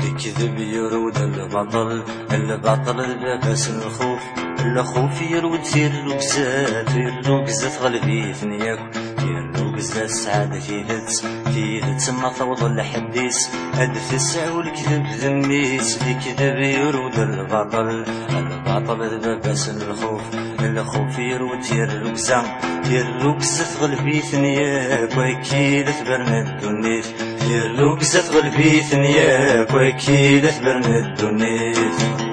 الكذب يرود البطل لباس الخوف يرود في الركزة غلبي ثنياك في الركزة السعادة في ذات ما توض الحديث هدف الساعة والكذب ذميس الكذب يرود البطل لباس الخوف يرود في الركزة غلبي ثنياك وأكيد تبرنا الدنيا في الركزة غلبي ثنياك وأكيد تبرنا الدنيا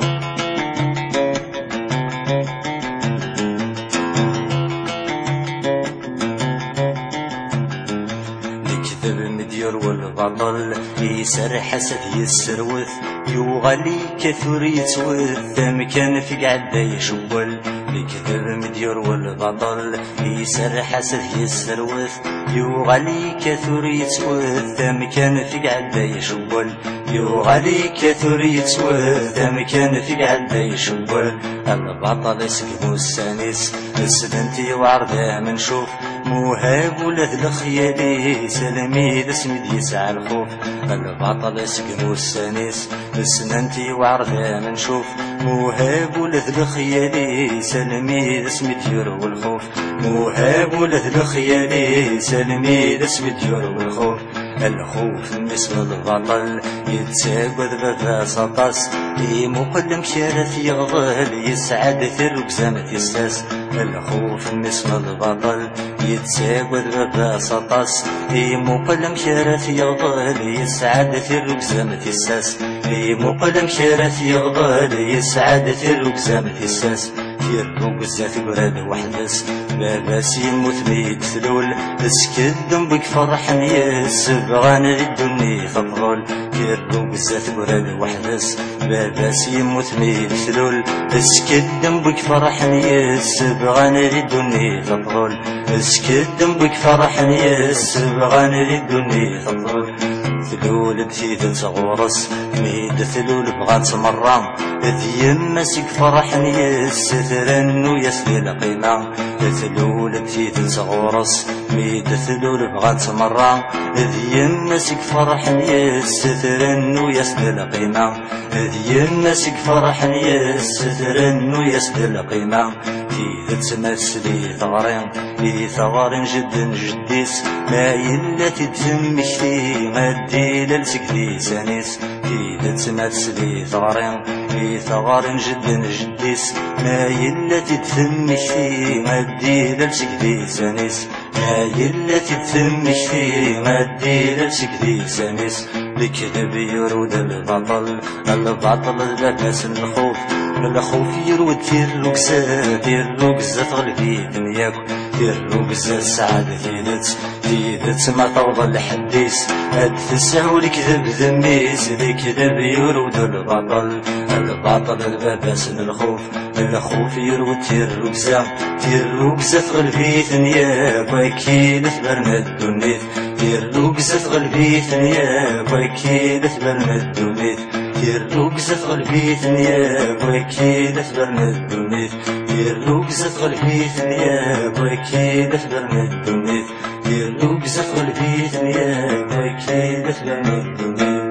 الدير والبطل يسر حسد يسروث يوغلي كثر يتوث مكان في قعدة يشول الكذب مدير والبطل يسر حسد يسروث يوغلي كثر يتوث مكان في قعدة يشول يوغلي كثر يتوث مكان في قعدة يشول البطل يسقمو السانيس السدنتي وعرضه منشوف موهاب ولد الخيالي سلمي اسمي يسعى الخوف البطل يسقمو السانيس السننتي وعرضه منشوف موهاب ولد الخيالي سلمي اسمي ديور والخوف موهاب ولد الخيالي سلمي اسمي ديور والخوف الخوف بالنسبة للبطل يتساقد بابا سطاس مقلم شارف يغضل يسعد في الركزة ما تيساس الخوف بالنسبة للبطل يتساقد بابا سطاس مقلم شارف يغضل يسعد في الركزة ما تيساس مقلم شارف يغضل يسعد في الركزة ما تيساس في الركزة في براد وحدس باباس يموت ميت ثلول اسكت ذنبك فرحن يسبغان الدنيا فضل في الركزة في براد وحدس باباس يموت ميت ثلول اسكت ذنبك فرحن يسبغان الدنيا فضل اسكت ذنبك فرحن يسبغان الدنيا فضل ثلول بثيث صغورس ميد ثلول بغان تمرام ذي يمسك فرحن يستثرن ويسلي القيمة ثلول بثيث صغورس ميد ثلول بغان تمرام ذي يمسك فرحن يستثرن ويسلي القيمة ذي يمسك فرحن يستثرن ويسلي القيمة في تمثلي ثغرين جد جديس ما يلا تتمك في غدي للسكدي سانيس في تمثلي ثغرين جد جديس ما يلا تتمك في غدي للسكدي سانيس ما يلا تتمك في غدي للسكدي سانيس الكذب يرود البطل لباس الخوف يرود في الركزة غلبي دنياك في الركزة السعادة في ذات ما توضى الحديث هاد الساعة والكذب ذميس الكذب يرود البطل لباس الخوف يرود في الركزة غلبي دنياك وأكيد تبرنا الدنيا في الركزة غلبي ثنياك وأكيد تبرنا الدنيا في الركزة غلبي ثنياك وأكيد تبرنا الدنيا في الركزة غلبي ثنياك وأكيد تبرنا الدنيا في الركزة غلبي ثنياك وأكيد تبرنا الدنيا